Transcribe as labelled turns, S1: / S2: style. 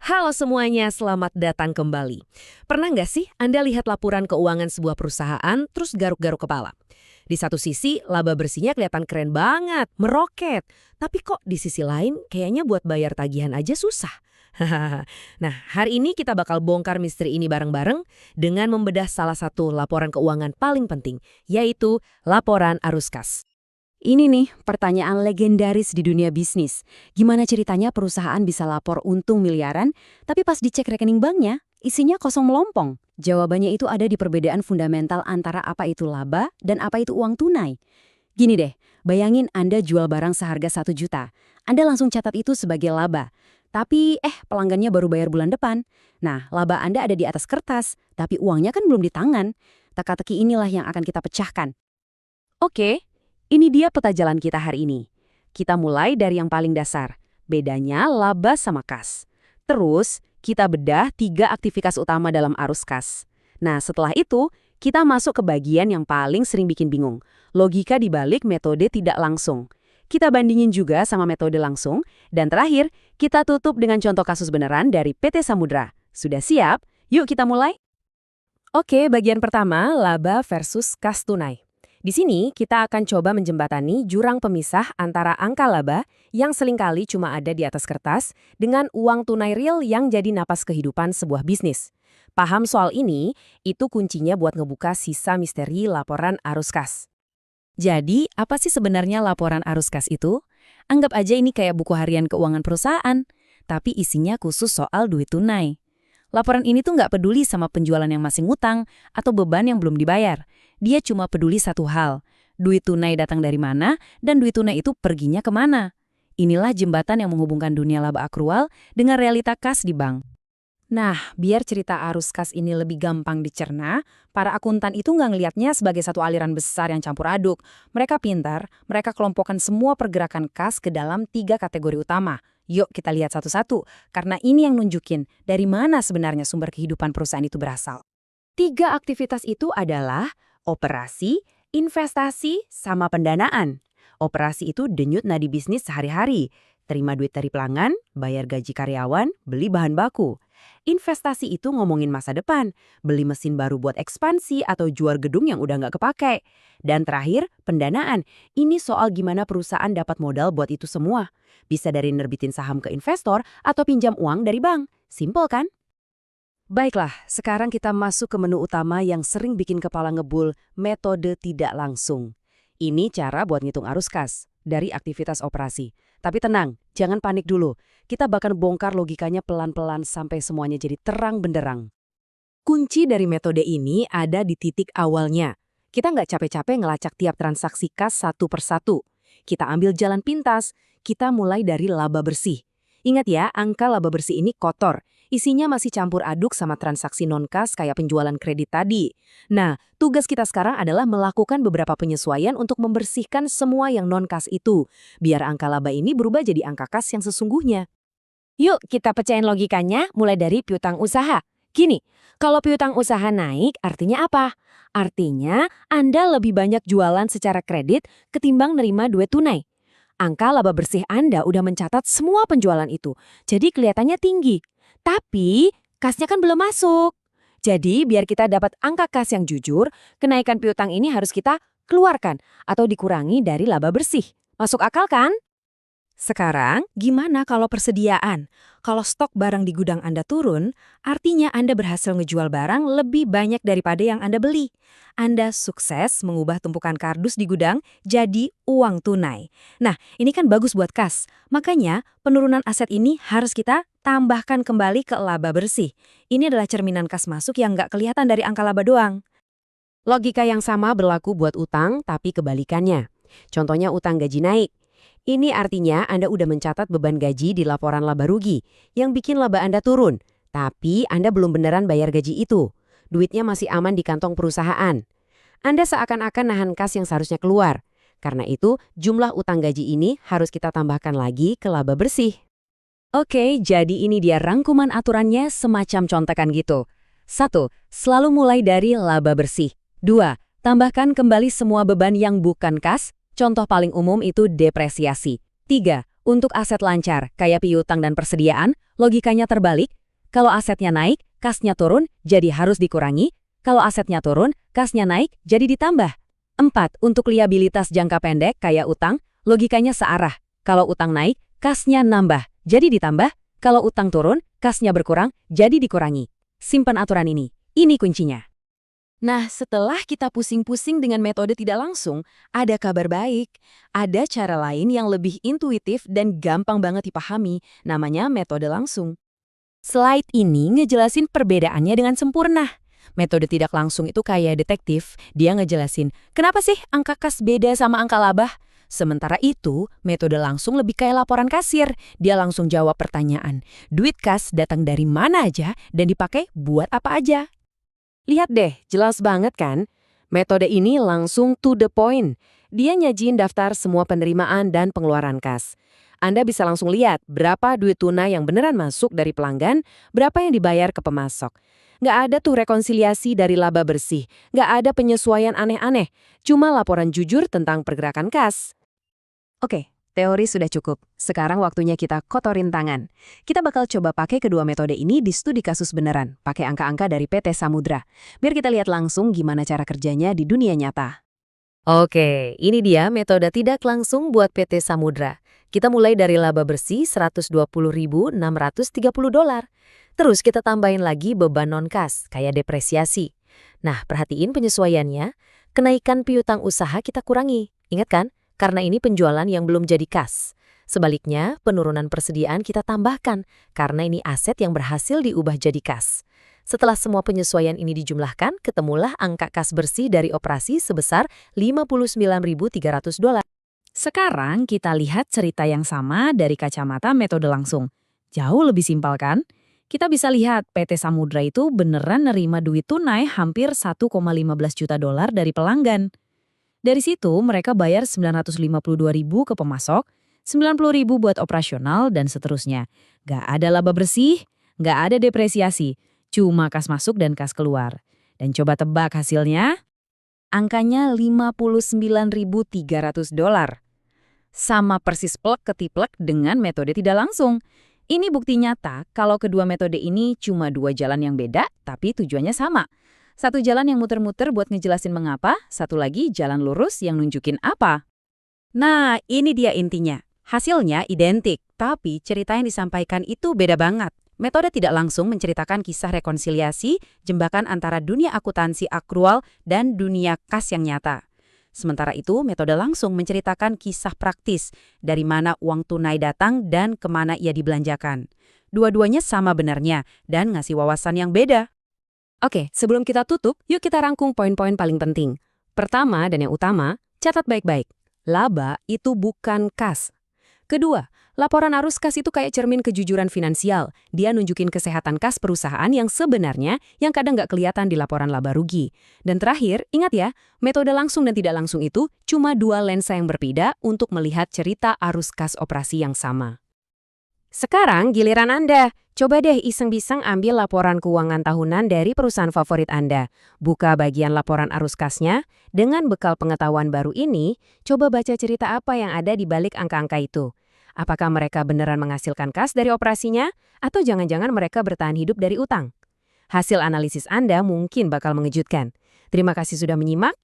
S1: Halo semuanya, selamat datang kembali. Pernah nggak sih Anda lihat laporan keuangan sebuah perusahaan terus garuk-garuk kepala? Di satu sisi, laba bersihnya kelihatan keren banget, meroket. Tapi kok di sisi lain, kayaknya buat bayar tagihan aja susah. Nah, hari ini kita bakal bongkar misteri ini bareng-bareng dengan membedah salah satu laporan keuangan paling penting, yaitu laporan arus kas.
S2: Ini nih, pertanyaan legendaris di dunia bisnis. Gimana ceritanya perusahaan bisa lapor untung miliaran, tapi pas dicek rekening banknya, isinya kosong melompong? Jawabannya itu ada di perbedaan fundamental antara apa itu laba dan apa itu uang tunai. Gini deh, bayangin Anda jual barang seharga 1 juta. Anda langsung catat itu sebagai laba. Tapi, pelanggannya baru bayar bulan depan. Nah, laba Anda ada di atas kertas, tapi uangnya kan belum di tangan. Teka-teki inilah yang akan kita pecahkan. Oke. Ini dia peta jalan kita hari ini. Kita mulai dari yang paling dasar, bedanya laba sama kas. Terus, kita bedah 3 aktivitas utama dalam arus kas. Nah, setelah itu, kita masuk ke bagian yang paling sering bikin bingung. Logika dibalik metode tidak langsung. Kita bandingin juga sama metode langsung. Dan terakhir, kita tutup dengan contoh kasus beneran dari PT Samudra. Sudah siap? Yuk kita mulai.
S1: Oke, bagian pertama, laba versus kas tunai. Di sini, kita akan coba menjembatani jurang pemisah antara angka laba yang seringkali cuma ada di atas kertas dengan uang tunai real yang jadi napas kehidupan sebuah bisnis. Paham soal ini, itu kuncinya buat ngebuka sisa misteri laporan arus kas. Jadi, apa sih sebenarnya laporan arus kas itu? Anggap aja ini kayak buku harian keuangan perusahaan, tapi isinya khusus soal duit tunai. Laporan ini tuh nggak peduli sama penjualan yang masih ngutang atau beban yang belum dibayar. Dia cuma peduli satu hal, duit tunai datang dari mana dan duit tunai itu perginya kemana. Inilah jembatan yang menghubungkan dunia laba akrual dengan realita kas di bank. Nah, biar cerita arus kas ini lebih gampang dicerna, para akuntan itu nggak ngelihatnya sebagai satu aliran besar yang campur aduk. Mereka pintar, mereka kelompokkan semua pergerakan kas ke dalam 3 kategori utama. Yuk kita lihat satu-satu, karena ini yang nunjukin dari mana sebenarnya sumber kehidupan perusahaan itu berasal. 3 aktivitas itu adalah operasi, investasi, sama pendanaan. Operasi itu denyut nadi bisnis sehari-hari. Terima duit dari pelanggan, bayar gaji karyawan, beli bahan baku. Investasi itu ngomongin masa depan, beli mesin baru buat ekspansi atau jual gedung yang udah nggak kepakai. Dan terakhir, pendanaan. Ini soal gimana perusahaan dapat modal buat itu semua. Bisa dari nerbitin saham ke investor atau pinjam uang dari bank. Simpel kan? Baiklah, sekarang kita masuk ke menu utama yang sering bikin kepala ngebul, metode tidak langsung. Ini cara buat ngitung arus kas dari aktivitas operasi. Tapi tenang, jangan panik dulu. Kita bakal bongkar logikanya pelan-pelan sampai semuanya jadi terang benderang. Kunci dari metode ini ada di titik awalnya. Kita nggak capek-capek ngelacak tiap transaksi kas satu persatu. Kita ambil jalan pintas, kita mulai dari laba bersih. Ingat ya, angka laba bersih ini kotor. Isinya masih campur aduk sama transaksi non-kas kayak penjualan kredit tadi. Nah, tugas kita sekarang adalah melakukan beberapa penyesuaian untuk membersihkan semua yang non-kas itu, biar angka laba ini berubah jadi angka kas yang sesungguhnya. Yuk, kita pecahin logikanya mulai dari piutang usaha. Gini, kalau piutang usaha naik, artinya apa? Artinya, Anda lebih banyak jualan secara kredit ketimbang nerima duit tunai. Angka laba bersih Anda udah mencatat semua penjualan itu, jadi kelihatannya tinggi. Tapi, kasnya kan belum masuk. Jadi, biar kita dapat angka kas yang jujur, kenaikan piutang ini harus kita keluarkan atau dikurangi dari laba bersih. Masuk akal kan? Sekarang, gimana kalau persediaan? Kalau stok barang di gudang Anda turun, artinya Anda berhasil ngejual barang lebih banyak daripada yang Anda beli. Anda sukses mengubah tumpukan kardus di gudang jadi uang tunai. Nah, ini kan bagus buat kas. Makanya, penurunan aset ini harus kita tambahkan kembali ke laba bersih. Ini adalah cerminan kas masuk yang nggak kelihatan dari angka laba doang. Logika yang sama berlaku buat utang, tapi kebalikannya. Contohnya utang gaji naik. Ini artinya Anda udah mencatat beban gaji di laporan laba rugi, yang bikin laba Anda turun. Tapi Anda belum beneran bayar gaji itu. Duitnya masih aman di kantong perusahaan. Anda seakan-akan nahan kas yang seharusnya keluar. Karena itu, jumlah utang gaji ini harus kita tambahkan lagi ke laba bersih. Oke, jadi ini dia rangkuman aturannya semacam contekan gitu. 1. Selalu mulai dari laba bersih. 2. Tambahkan kembali semua beban yang bukan kas. Contoh paling umum itu depresiasi. 3.
S2: Untuk aset lancar, kayak piutang dan persediaan, logikanya terbalik. Kalau asetnya naik, kasnya turun, jadi harus dikurangi. Kalau asetnya turun, kasnya naik, jadi ditambah. 4. Untuk liabilitas jangka pendek, kayak utang, logikanya searah. Kalau utang naik, kasnya nambah, jadi ditambah. Kalau utang turun, kasnya berkurang, jadi dikurangi. Simpan aturan ini kuncinya.
S1: Nah, setelah kita pusing-pusing dengan metode tidak langsung, ada kabar baik. Ada cara lain yang lebih intuitif dan gampang banget dipahami, namanya metode langsung. Slide ini ngejelasin perbedaannya dengan sempurna. Metode tidak langsung itu kayak detektif, dia ngejelasin, kenapa sih angka kas beda sama angka laba? Sementara itu, metode langsung lebih kayak laporan kasir. Dia langsung jawab pertanyaan, duit kas datang dari mana aja dan dipakai buat apa aja? Lihat deh, jelas banget kan? Metode ini langsung to the point. Dia nyajin daftar semua penerimaan dan pengeluaran kas. Anda bisa langsung lihat berapa duit tunai yang beneran masuk dari pelanggan, berapa yang dibayar ke pemasok. Nggak ada tuh rekonsiliasi dari laba bersih, nggak ada penyesuaian aneh-aneh, cuma laporan jujur tentang pergerakan kas. Oke, teori sudah cukup. Sekarang waktunya kita kotorin tangan. Kita bakal coba pakai kedua metode ini di studi kasus beneran, pakai angka-angka dari PT Samudra. Biar kita lihat langsung gimana cara kerjanya di dunia nyata. Oke, ini dia metode tidak langsung buat PT Samudra. Kita mulai dari laba bersih $120.630. Terus kita tambahin lagi beban non-kas, kayak depresiasi. Nah, perhatiin penyesuaiannya. Kenaikan piutang usaha kita kurangi. Ingat kan? Karena ini penjualan yang belum jadi kas. Sebaliknya, penurunan persediaan kita tambahkan, karena ini aset yang berhasil diubah jadi kas. Setelah semua penyesuaian ini dijumlahkan, ketemulah angka kas bersih dari operasi sebesar $59.300. Sekarang kita lihat cerita yang sama dari kacamata metode langsung. Jauh lebih simpel kan? Kita bisa lihat PT Samudra itu beneran nerima duit tunai hampir $1,15 juta dari pelanggan. Dari situ mereka bayar $952.000 ke pemasok, $90.000 buat operasional, dan seterusnya. Gak ada laba bersih, gak ada depresiasi, cuma kas masuk dan kas keluar. Dan coba tebak hasilnya? Angkanya $59.300. Sama persis plek ketiplek dengan metode tidak langsung. Ini bukti nyata kalau kedua metode ini cuma dua jalan yang beda, tapi tujuannya sama. Satu jalan yang muter-muter buat ngejelasin mengapa, satu lagi jalan lurus yang nunjukin apa. Nah, ini dia intinya. Hasilnya identik, tapi cerita yang disampaikan itu beda banget. Metode tidak langsung menceritakan kisah rekonsiliasi, jembakan antara dunia akuntansi akrual dan dunia kas yang nyata. Sementara itu, metode langsung menceritakan kisah praktis, dari mana uang tunai datang dan kemana ia dibelanjakan. Dua-duanya sama benarnya, dan ngasih wawasan yang beda. Oke, sebelum kita tutup, yuk kita rangkum poin-poin paling penting. Pertama dan yang utama, catat baik-baik. Laba itu bukan kas. Kedua, laporan arus kas itu kayak cermin kejujuran finansial. Dia nunjukin kesehatan kas perusahaan yang sebenarnya yang kadang nggak kelihatan di laporan laba rugi. Dan terakhir, ingat ya, metode langsung dan tidak langsung itu cuma dua lensa yang berbeda untuk melihat cerita arus kas operasi yang sama. Sekarang giliran Anda. Coba deh iseng-biseng ambil laporan keuangan tahunan dari perusahaan favorit Anda. Buka bagian laporan arus kasnya. Dengan bekal pengetahuan baru ini, coba baca cerita apa yang ada di balik angka-angka itu. Apakah mereka beneran menghasilkan kas dari operasinya? Atau jangan-jangan mereka bertahan hidup dari utang? Hasil analisis Anda mungkin bakal mengejutkan. Terima kasih sudah menyimak.